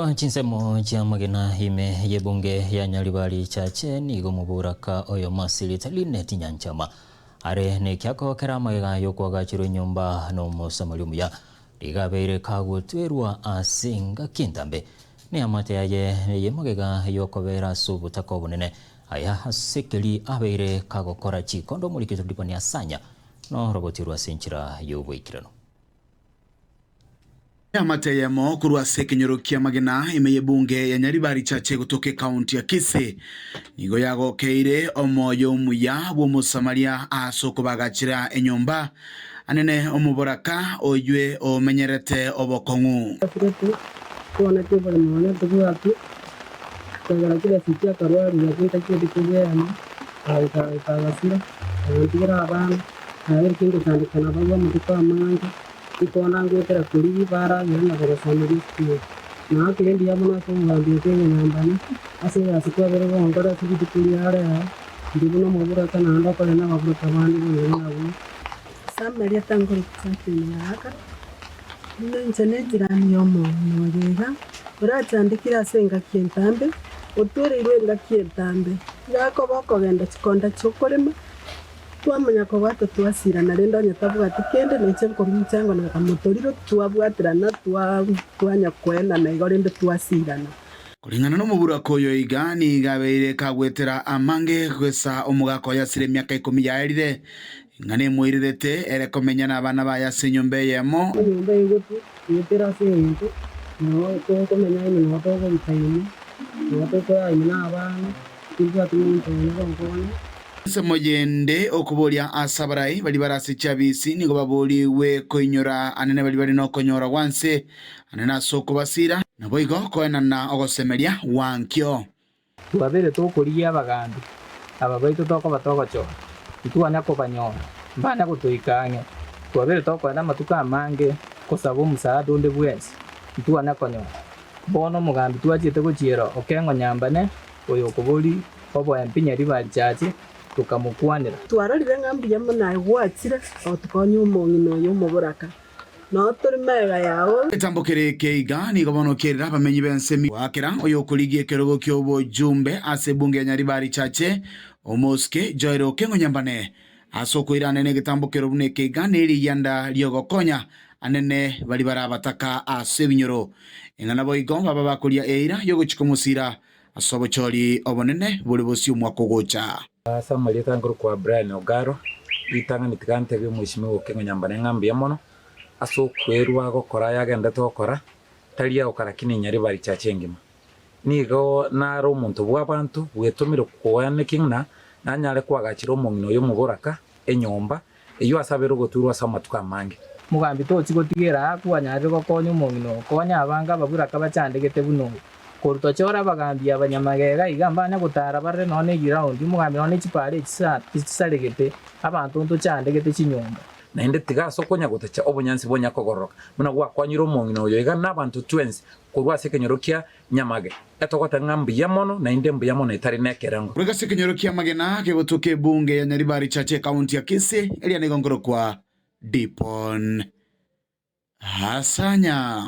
Chinsemo chia magena hime ye bunge ya Nyaribari Chache nigo muburaka oyo masilita Linet Nyanchama are ne kyako kera magega yokwaga chiro nyumba no mosamalimu ya ligabeire kagutwerwa asinga kintambe ne amate ye magega yokobera subu takobonene aya hasekeli abeire kagokora chikondo mulikito dipani asanya no robotirwa senchira yoboikirano. Amateyemo kurwa sekenyorokia magena imeye bunge ya Nyaribari Chache kutoke kaunti ya Kisii nigo yagokeire omoyo muya bw'omusamaria asoko bagachira enyomba anene omuboraka oywe omenyerete obokong'u kuona tebo mwana tuguatu kagara kile sikia karwari ya kinta kile dikuyana kagasira ngira abana nawe kingo tandikana bagwa mutuka amanga ikona ngwetera kuri bara yana barasamiri na kilendi yamuna ko ngambye kwenye nambani ase asikwa bero ngora sibiti kuri ara ndibuno mubura kana anda ko na mabura kabandi nabo samaria tangoro tsatini aka nino internet jirani yomo nogega uratandikira senga kientambe uturirwe ngakientambe yako boko genda chikonda chokorema twamanya ko bato twasirana rendo nyatavuga tikende neche ko mchango na kamotoriro twabwatirana twanya kwena na igorende twasirana kulingana no muburako yo igani gabeire kagwetera amange kwesa omugako yasire myaka 10 yaerire ngane muirirete ere komenyana abana baya senyombe yemo nyombe yutu yetera sengo no ko komenya ni no to ko bitayini no to ko ai na abana ibwa tumuntu ngongone Semoyende okubolia asabarai bali barasi chabisi nigo baboliwe koinyora anene bali no konyora wanse anena soko basira naboigo koenana ogosemeria wankyo twabere tokoria abagandi ababaito toko batogocho itwana ko banyora mbana gutuikanya twabere tokoenda matuka amange kosaba omusaada onde bwensi itwana konyora bono mugambi twachite gochiero okengo nyambane oyo okobori obo empinya Nyaribari Chache tukamukwanira twarorire ngambi yamuna gwachire otukonyu mongino yo muburaka no turi mega yawo etambokere keiga nigo bonokerera abamenyi bensemi wakera oyo kurigie kerogo kyobo jumbe ase bunge ya Nyaribari Chache omoske joiro kengo nyambane asoko iranene getambokero bune keiga neri yanda lyogokonya anene bali barabataka ase binyoro engana boigo baba bakoria eira yogochikomusira asobochori obonene buli bosi umwako gocha asa malita ngoro kwa Brian Ogaro itanga nitikante byo mwishimiwe Okengo Nyambane ngambi mono aso kwerwa gokora yagenda tokora talia okara kini Nyaribari Chache ngima nigo naro omuntu bw'abantu bwetumire kuwane kingna nanyale kwagachira omongino yo muboraka enyomba eyo asabero goturwa samatuka mangi mugambi tochigotigera kwanyare gokonya omongino konya abanga baburaka bachandegete buno koruto chora bagambi abanyamagega igambanya gutara barre none giraundi mugambi none chipare chisaregete abantu nto chandegete chinyomba naende tigaso konya gotacha obunyansi bonya kogoroka muna gwakwanyira omongino oyo iga nabantu twensi kurwa sekenyorokia nyamage etogota ngambi yamono naende mbi yamono itari nekerango kurega sekenyorokia magena kegotoke bunge ya Nyaribari Chache kaunti ya Kisii elia negongoro kwa Dipon Hasanya.